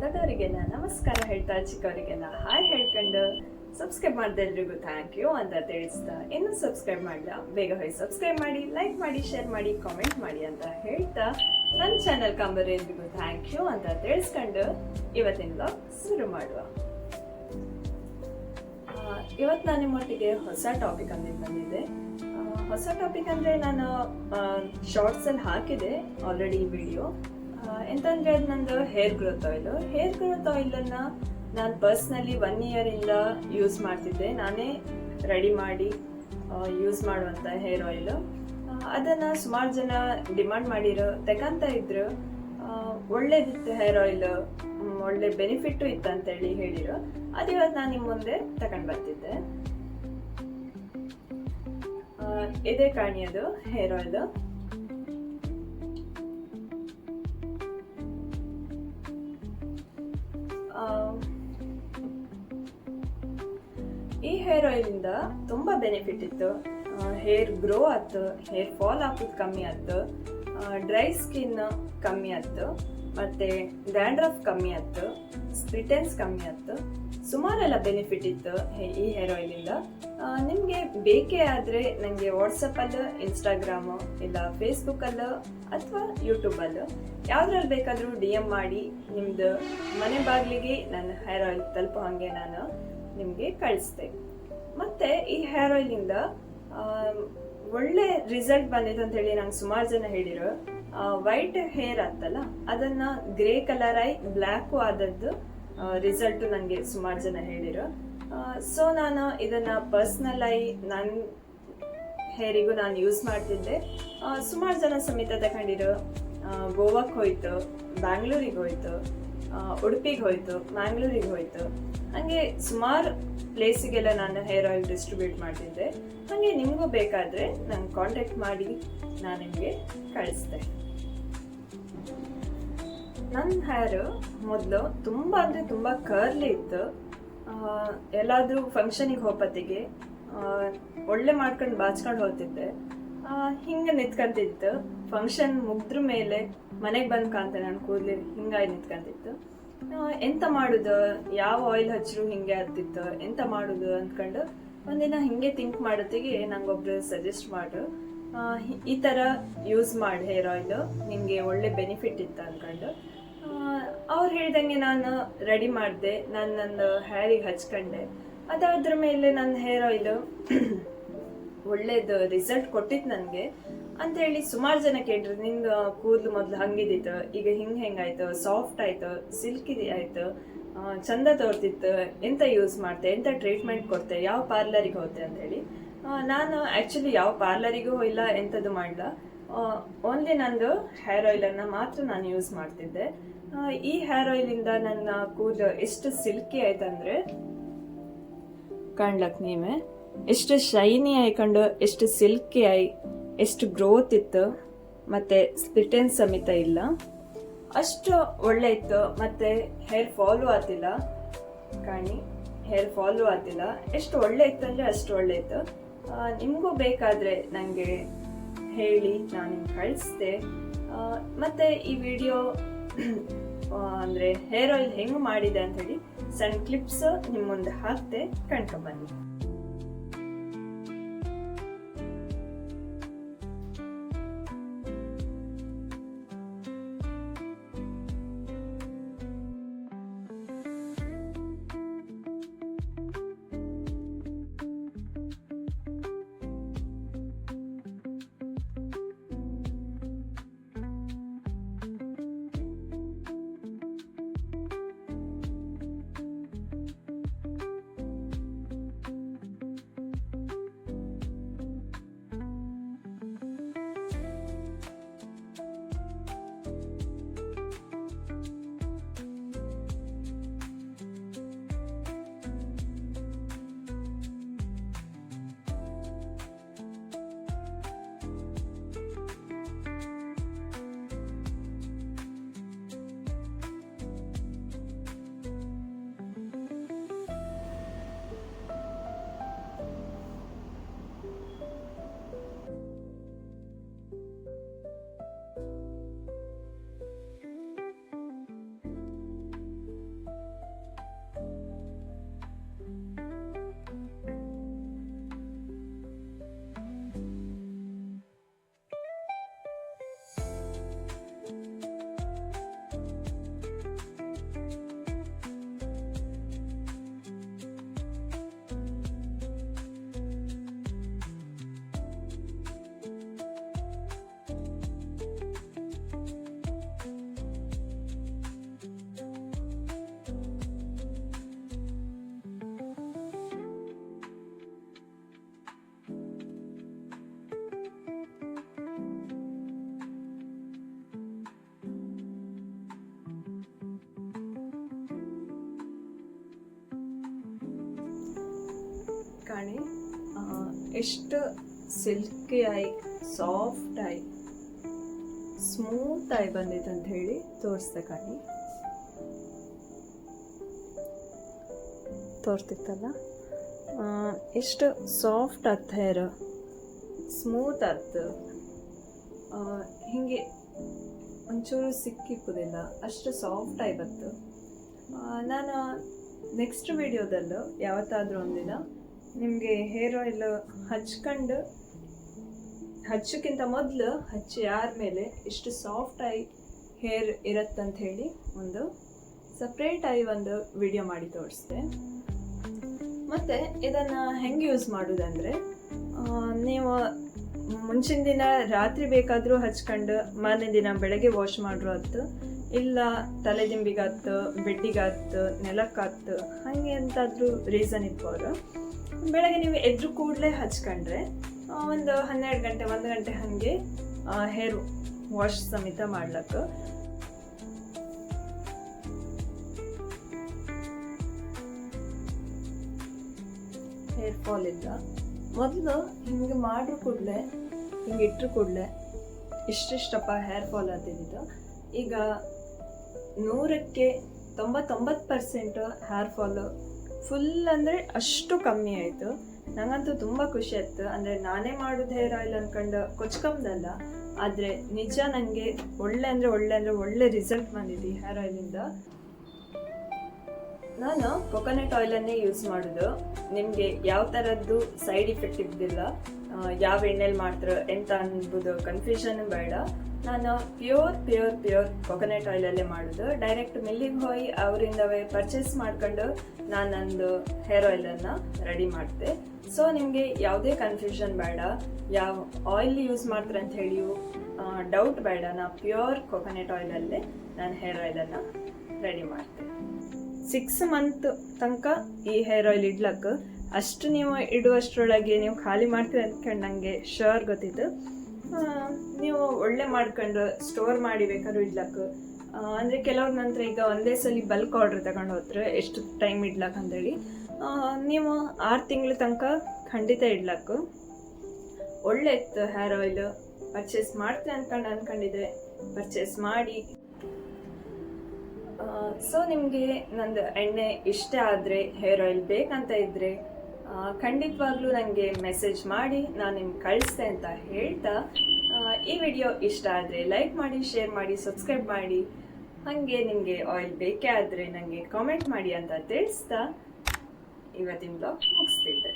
ದೊಡ್ಡವರಿಗೆಲ್ಲ ನಮಸ್ಕಾರ ಹೇಳ್ತಾ ಚಿಕ್ಕವರಿಗೆಲ್ಲ ಹಾಯ್ ಹೇಳ್ಕೊಂಡು ಸಬ್ಸ್ಕ್ರೈಬ್ ಮಾಡಿದ ಎಲ್ರಿಗೂ ಥ್ಯಾಂಕ್ ಯು ಅಂತ ತಿಳಿಸ್ತಾ ಇನ್ನೂ ಸಬ್ಸ್ಕ್ರೈಬ್ ಮಾಡಲ್ಲ ಬೇಗ ಹೋಗಿ ಸಬ್ಸ್ಕ್ರೈಬ್ ಮಾಡಿ, ಲೈಕ್ ಮಾಡಿ, ಶೇರ್ ಮಾಡಿ, ಕಾಮೆಂಟ್ ಮಾಡಿ ಅಂತ ಹೇಳ್ತಾ ನನ್ನ ಚಾನಲ್ ಕಂಬರ್ ಎಲ್ರಿಗೂ ಥ್ಯಾಂಕ್ ಯು ಅಂತ ತಿಳಿಸ್ಕೊಂಡು ಇವತ್ತಿನ ವ್ಲಾಗ್ ಶುರು ಮಾಡುವ. ಇವತ್ತು ನಾನು ನಿಮ್ಮೊಟ್ಟಿಗೆ ಹೊಸ ಟಾಪಿಕ್ ಬಂದಿದ್ದೆ. ಹೊಸ ಟಾಪಿಕ್ ಅಂದರೆ ನಾನು ಶಾರ್ಟ್ಸಲ್ಲಿ ಹಾಕಿದೆ ಆಲ್ರೆಡಿ ಈ ವಿಡಿಯೋ. ಎಂತಂದರೆ ಅದು ನಂದು ಹೇರ್ ಗ್ರೋತ್ ಆಯಿಲನ್ನು ನಾನು ಪರ್ಸ್ನಲಿ 1 ಇಯರಿಂದ ಯೂಸ್ ಮಾಡ್ತಿದ್ದೆ. ನಾನೇ ರೆಡಿ ಮಾಡಿ ಯೂಸ್ ಮಾಡುವಂಥ ಹೇರ್ ಆಯಿಲು. ಅದನ್ನು ಸುಮಾರು ಜನ ಡಿಮಾಂಡ್ ಮಾಡಿರೋ ತಗೊಂತ ಇದ್ರು. ಒಳ್ಳೇದಿತ್ತು ಹೇರ್ ಆಯಿಲ್, ಒಳ್ಳೆ ಬೆನಿಫಿಟ್ಟು ಇತ್ತು ಅಂತೇಳಿ ಹೇಳಿರೋ. ಅದು ಇವತ್ತು ನಾನು ನಿಮ್ಮ ಮುಂದೆ ತಗೊಂಡು ಬರ್ತಿದ್ದೆ. ಇದೇ ಕಾಣಿಯೋದು ಹೇರ್ ಆಯಿಲ್. ಈ ಹೇರ್ ಆಯಿಲಿಂದ ತುಂಬ ಬೆನಿಫಿಟ್ ಇತ್ತು. ಹೇರ್ ಗ್ರೋ ಆಯ್ತು, ಹೇರ್ ಫಾಲ್ ಆಗೋದು ಕಮ್ಮಿ ಆಯ್ತು, ಡ್ರೈ ಸ್ಕಿನ್ ಕಮ್ಮಿ ಆಯ್ತು, ಮತ್ತು ಡ್ಯಾಂಡ್ರಫ್ ಕಮ್ಮಿ ಆಯ್ತು, ಸ್ಪ್ಲಿಟೆನ್ಸ್ ಕಮ್ಮಿ ಆಯ್ತು. ಸುಮಾರೆಲ್ಲ ಬೆನಿಫಿಟ್ ಇತ್ತು ಈ ಹೇರ್ ಆಯಿಲಿಂದ. ನಿಮಗೆ ಬೇಕೇ ಆದರೆ ನನಗೆ ವಾಟ್ಸಪ್ಪಲ್ಲೂ, ಇನ್ಸ್ಟಾಗ್ರಾಮು, ಇಲ್ಲ ಫೇಸ್ಬುಕ್ಕಲ್ಲೂ ಅಥವಾ ಯೂಟ್ಯೂಬಲ್ಲೂ ಯಾವುದ್ರಲ್ಲಿ ಬೇಕಾದರೂ DM ಮಾಡಿ ನಿಮ್ಮದು ಮನೆ ಬಾಗಿಲಿಗೆ ನನ್ನ ಹೇರ್ ಆಯಿಲ್ ತಲುಪೋ ಹಾಗೆ ನಾನು ನಿಮಗೆ ಕಳಿಸ್ದೆ. ಮತ್ತು ಈ ಹೇರ್ ಆಯಿಲಿಂದ ಒಳ್ಳೆ ರಿಸಲ್ಟ್ ಬಂದಿದೆ ಅಂತೇಳಿ ನಂಗೆ ಸುಮಾರು ಜನ ಹೇಳಿರೋ. ವೈಟ್ ಹೇರ್ ಆತ್ತಲ್ಲ ಅದನ್ನು ಗ್ರೇ ಕಲರ್ ಆಗಿ ಬ್ಲ್ಯಾಕು ಆದದ್ದು ರಿಸಲ್ಟು ನನಗೆ ಸುಮಾರು ಜನ ಹೇಳಿರೋ. ಸೊ ನಾನು ಇದನ್ನು ಪರ್ಸ್ನಲ್ ಆಗಿ ನನ್ನ ಹೇರಿಗೂ ನಾನು ಯೂಸ್ ಮಾಡ್ತಿದ್ದೆ. ಸುಮಾರು ಜನ ಸಮೇತ ತಗೊಂಡಿರೋ. ಗೋವಾಕ್ಕೆ ಹೋಯ್ತು, ಬ್ಯಾಂಗ್ಳೂರಿಗೆ ಹೋಯ್ತು, ಉಡುಪಿಗೆ ಹೋಯ್ತು, ಮ್ಯಾಂಗ್ಳೂರಿಗೆ ಹೋಯ್ತು. ಹಾಗೆ ಸುಮಾರು ಪ್ಲೇಸಿಗೆಲ್ಲ ನಾನು ಹೇರ್ ಆಯಿಲ್ ಡಿಸ್ಟ್ರಿಬ್ಯೂಟ್ ಮಾಡ್ತಿದ್ದೆ. ಹಾಗೆ ನಿಮಗೂ ಬೇಕಾದರೆ ನಂಗೆ ಕಾಂಟ್ಯಾಕ್ಟ್ ಮಾಡಿ ನಾನು ನಿಮಗೆ ಕಳಿಸ್ದೆ. ನನ್ನ ಹೇರು ಮೊದಲು ತುಂಬ ಅಂದರೆ ತುಂಬ ಕರ್ಲಿ ಇತ್ತು. ಎಲ್ಲಾದರೂ ಫಂಕ್ಷನಿಗೆ ಹೋಗೋತ್ತಿಗೆ ಒಳ್ಳೆ ಮಾಡ್ಕೊಂಡು ಬಾಚ್ಕೊಂಡು ಹೋಗ್ತಿದ್ದೆ. ಹಿಂಗೆ ನಿಂತ್ಕೊಂತಿತ್ತು. ಫಂಕ್ಷನ್ ಮುಗಿದ್ರ ಮೇಲೆ ಮನೆಗೆ ಬಂದು ಕಾಣ್ತೆ ನಾನು ಕೂದಲು ಹಿಂಗಾಗಿ ನಿಂತ್ಕೊಂತಿತ್ತು. ಎಂತ ಮಾಡೋದು, ಯಾವ ಆಯಿಲ್ ಹಚ್ಚರು ಹಿಂಗೆ ಆಗ್ತಿತ್ತು, ಎಂತ ಮಾಡೋದು ಅಂದ್ಕೊಂಡು ಒಂದಿನ ಹಿಂಗೆ ಥಿಂಕ್ ಮಾಡೋತ್ತಿಗೆ ನಂಗೊಬ್ರು ಸಜೆಸ್ಟ್ ಮಾಡು, ಈ ಥರ ಯೂಸ್ ಮಾಡಿ ಹೇರ್ ಆಯಿಲು, ನಿಮಗೆ ಒಳ್ಳೆ ಬೆನಿಫಿಟ್ ಇತ್ತು ಅಂದ್ಕೊಂಡು. ಅವ್ರು ಹೇಳ್ದಂಗೆ ನಾನು ರೆಡಿ ಮಾಡಿದೆ. ನಾನು ನನ್ನ ಹೇರಿಗೆ ಹಚ್ಕೊಂಡೆ. ಅದಾದ್ರ ಮೇಲೆ ನನ್ನ ಹೇರ್ ಆಯಿಲು ಒಳ್ಳೇದು ರಿಸಲ್ಟ್ ಕೊಟ್ಟಿತ್ತು ನನಗೆ ಅಂಥೇಳಿ ಸುಮಾರು ಜನ ಕೇಳಿದ್ರು. ನಿಂಗೆ ಕೂದಲು ಮೊದಲು ಹಂಗಿದ್ದಿತ್ತು, ಈಗ ಹೆಂಗಾಯ್ತು, ಸಾಫ್ಟ್ ಆಯಿತು, ಸಿಲ್ಕಿ ಆಯಿತು, ಚಂದ ತೋರ್ತಿತ್ತು, ಎಂತ ಯೂಸ್ ಮಾಡ್ತೆ, ಎಂತ ಟ್ರೀಟ್ಮೆಂಟ್ ಕೊಡ್ತೆ, ಯಾವ ಪಾರ್ಲರಿಗೆ ಹೋಗ್ತೆ ಅಂಥೇಳಿ. ನಾನು ಆ್ಯಕ್ಚುಲಿ ಯಾವ ಪಾರ್ಲರಿಗೂ ಇಲ್ಲ, ಎಂಥದ್ದು ಮಾಡಲ್ಲ. ಓನ್ಲಿ ನಂದು ಹೇರ್ ಆಯಿಲನ್ನು ಮಾತ್ರ ನಾನು ಯೂಸ್ ಮಾಡ್ತಿದ್ದೆ. ಈ ಹೇರ್ ಆಯಿಲಿಂದ ನನ್ನ ಕೂದಲು ಎಷ್ಟು ಸಿಲ್ಕಿ ಆಯ್ತಂದರೆ ಕಾಣ್ಲಕ್ಕೆ ನೀವೇ, ಎಷ್ಟು ಶೈನಿ ಆಯ್ಕೊಂಡು, ಎಷ್ಟು ಸಿಲ್ಕಿ ಆಯಿ, ಎಷ್ಟು ಗ್ರೋತ್ ಇತ್ತು, ಮತ್ತು ಸ್ಪ್ಲಿಟೆನ್ಸ್ ಸಮೇತ ಇಲ್ಲ, ಅಷ್ಟು ಒಳ್ಳೆ ಇತ್ತು. ಮತ್ತು ಹೇರ್ ಫಾಲು ಆಗ್ತಿಲ್ಲ, ಕಾಣಿ ಹೇರ್ ಫಾಲು ಆಗ್ತಿಲ್ಲ. ಎಷ್ಟು ಒಳ್ಳೆ ಇತ್ತು ಅಂದರೆ ಅಷ್ಟು ಒಳ್ಳೆ ಇತ್ತು. ನಿಮಗೂ ಬೇಕಾದರೆ ನನಗೆ ಹೇಳಿ, ನಾನು ನಿಮ್ಗೆ ಕಳಿಸ್ದೆ. ಮತ್ತು ಈ ವಿಡಿಯೋ ಅಂದರೆ ಹೇರ್ ಆಯಿಲ್ ಹೆಂಗೆ ಮಾಡಿದೆ ಅಂಥೇಳಿ ಸಣ್ಣ ಕ್ಲಿಪ್ಸ್ ನಿಮ್ಮ ಮುಂದೆ ಹಾಕ್ತೆ, ಕಂಡ್ಕೊಂಡ್ಬನ್ನಿ. ಕಾಣಿ ಎಷ್ಟು ಸಿಲ್ಕಿ ಆಗಿ ಸಾಫ್ಟ್ ಆಗಿ ಸ್ಮೂತ್ ಆಗಿ ಬಂದಿತ್ತು ಅಂತ ಹೇಳಿ ತೋರಿಸ್ದೆ ಕಾಣಿ. ತೋರ್ತಿತ್ತಲ್ಲ ಎಷ್ಟು ಸಾಫ್ಟ್ ಆತ್ ಹೇರ್, ಸ್ಮೂತ್ ಆತ್, ಹೀಗೆ ಒಂಚೂರು ಸಿಕ್ಕಿಪ್ಪುದಿಲ್ಲ, ಅಷ್ಟು ಸಾಫ್ಟ್ ಆಗಿ ಬಂತು. ನಾನು ನೆಕ್ಸ್ಟ್ ವಿಡಿಯೋದಲ್ಲೂ ಯಾವತ್ತಾದರೂ ಒಂದಿನ ನಿಮಗೆ ಹೇರ್ ಆಯಿಲ್ ಹಚ್ಚಕ್ಕಿಂತ ಮೊದಲು ಹಚ್ಚಿ ಆದಮೇಲೆ ಎಷ್ಟು ಸಾಫ್ಟಾಗಿ ಹೇರ್ ಇರತ್ತಂತ ಹೇಳಿ ಒಂದು ಸಪ್ರೇಟಾಗಿ ಒಂದು ವಿಡಿಯೋ ಮಾಡಿ ತೋರಿಸ್ದೆ. ಮತ್ತು ಇದನ್ನು ಹೆಂಗೆ ಯೂಸ್ ಮಾಡೋದಂದರೆ, ನೀವು ಮುಂಚಿನ ದಿನ ರಾತ್ರಿ ಬೇಕಾದರೂ ಹಚ್ಕೊಂಡು ಮಾರನೇ ದಿನ ಬೆಳಗ್ಗೆ ವಾಶ್ ಮಾಡ್ರು ಆಯ್ತು, ಇಲ್ಲ ತಲೆದಿಂಬಿಗಾತು, ಬೆಡ್ಡಿಗಾತು, ನೆಲಕ್ಕಾತು, ಹಾಗೆ ಎಂತಾದರೂ ರೀಸನ್ ಇರ್ಬೋದು. ಬೆಳಗ್ಗೆ ನೀವು ಎದ್ರು ಕೂಡಲೇ ಹಚ್ಕೊಂಡ್ರೆ ಒಂದು 12 ಗಂಟೆ 1 ಗಂಟೆ ಹಾಗೆ ಹೇರ್ ವಾಶ್ ಸಮೇತ ಮಾಡ್ಲಕ್ಕೆ ಹೇರ್ ಫಾಲ್ ಇಲ್ಲ. ಮೊದಲು ಹಿಂಗೆ ಮಾಡ್ರು ಕೂಡಲೇ, ಹಿಂಗೆ ಇಟ್ಟರು ಕೂಡಲೇ ಇಷ್ಟಿಷ್ಟಪ್ಪ ಹೇರ್ ಫಾಲ್ ಆಗ್ತಿದ್ದು. ಈಗ 100ಕ್ಕೆ 99% ಹೇರ್ ಫಾಲು ಫುಲ್ ಅಂದರೆ ಅಷ್ಟು ಕಮ್ಮಿ ಆಯಿತು. ನನಗಂತೂ ತುಂಬ ಖುಷಿ ಆಯ್ತು. ಅಂದರೆ ನಾನೇ ಮಾಡೋದು ಹೇರ್ ಆಯಿಲ್ ಅಂದ್ಕೊಂಡು ಕೊಚ್ಕೊಂಬದಲ್ಲ, ಆದರೆ ನಿಜ ನನಗೆ ಒಳ್ಳೆ ರಿಸಲ್ಟ್ ಬಂದಿದೆ ಈ ಹೇರ್ ಆಯಿಲಿಂದ. ನಾನು ಕೊಕೊನಟ್ ಆಯಿಲನ್ನೇ ಯೂಸ್ ಮಾಡೋದು. ನಿಮಗೆ ಯಾವ ಥರದ್ದು ಸೈಡ್ ಇಫೆಕ್ಟ್ ಇದ್ದಿಲ್ಲ, ಯಾವ ಎಣ್ಣೆಲಿ ಮಾಡ್ತಾರೋ ಎಂತ ಅನ್ಬೋದು ಕನ್ಫ್ಯೂಷನ್ ಬೇಡ. ನಾನು ಪ್ಯೂರ್ ಕೊಕೊನಟ್ ಆಯಿಲಲ್ಲೇ ಮಾಡೋದು. ಡೈರೆಕ್ಟ್ ಮಿಲ್ಲಿಗೆ ಹೋಗಿ ಅವರಿಂದವೇ ಪರ್ಚೇಸ್ ಮಾಡ್ಕೊಂಡು ನಾನೊಂದು ಹೇರ್ ಆಯಿಲನ್ನು ರೆಡಿ ಮಾಡಿದೆ. ಸೊ ನಿಮಗೆ ಯಾವುದೇ ಕನ್ಫ್ಯೂಷನ್ ಬೇಡ, ಯಾವ ಆಯಿಲ್ ಯೂಸ್ ಮಾಡ್ತಾರೆ ಅಂತ ಹೇಳಿ ಡೌಟ್ ಬೇಡ. ನಾನು ಪ್ಯೂರ್ ಕೊಕೊನಟ್ ಆಯಿಲಲ್ಲೇ ನಾನು ಹೇರ್ ಆಯಿಲನ್ನು ರೆಡಿ ಮಾಡ್ತೆ. 6 ಮಂತ್ ತನಕ ಈ ಹೇರ್ ಆಯಿಲ್ ಇಡ್ಲಕ್ಕೆ, ಅಷ್ಟು ನೀವು ಇಡುವಷ್ಟರೊಳಗೆ ನೀವು ಖಾಲಿ ಮಾಡ್ತೀರಿ ಅಂದ್ಕೊಂಡು ನನಗೆ ಶೋರ್ ಗೊತ್ತಿತ್ತು. ನೀವು ಒಳ್ಳೆ ಮಾಡ್ಕೊಂಡು ಸ್ಟೋರ್ ಮಾಡಿ ಬೇಕಾದ್ರೂ ಇಡ್ಲಕ್ಕೆ. ಅಂದರೆ ಕೆಲವ್ರ ನಂತರ ಈಗ ಒಂದೇ ಸಲ ಬಲ್ಕ್ ಆರ್ಡ್ರ್ ತಗೊಂಡು ಹೋದ್ರೆ ಎಷ್ಟು ಟೈಮ್ ಇಡ್ಲಕ್ಕೆ ಅಂತೇಳಿ ನೀವು 6 ತಿಂಗಳ ತನಕ ಖಂಡಿತ ಇಡ್ಲಕ್ಕೆ ಒಳ್ಳೆ ಇತ್ತು. ಹೇರ್ ಆಯಿಲ್ ಪರ್ಚೇಸ್ ಮಾಡ್ತೀನಿ ಅನ್ಕೊಂಡಿದ್ದೆ, ಪರ್ಚೇಸ್ ಮಾಡಿ. ಸೊ ನಿಮಗೆ ನಂದು ಎಣ್ಣೆ ಇಷ್ಟ ಆದರೆ, ಹೇರ್ ಆಯಿಲ್ ಬೇಕಂತ ಇದ್ದರೆ ಖಂಡಿತವಾಗ್ಲೂ ನನಗೆ ಮೆಸೇಜ್ ಮಾಡಿ ನಾನು ನಿಮ್ಗೆ ಕಳಿಸ್ತೆ ಅಂತ ಹೇಳ್ತಾ, ಈ ವಿಡಿಯೋ ಇಷ್ಟ ಆದರೆ ಲೈಕ್ ಮಾಡಿ, ಶೇರ್ ಮಾಡಿ, ಸಬ್ಸ್ಕ್ರೈಬ್ ಮಾಡಿ. ಹಾಗೆ ನಿಮಗೆ ಆಯಿಲ್ ಬೇಕೇ ಆದರೆ ನನಗೆ ಕಾಮೆಂಟ್ ಮಾಡಿ ಅಂತ ತಿಳಿಸ್ತಾ ಇವತ್ತಿನ ಬ್ಲಾಗ್ ಮುಗಿಸ್ತಿದ್ದೆ.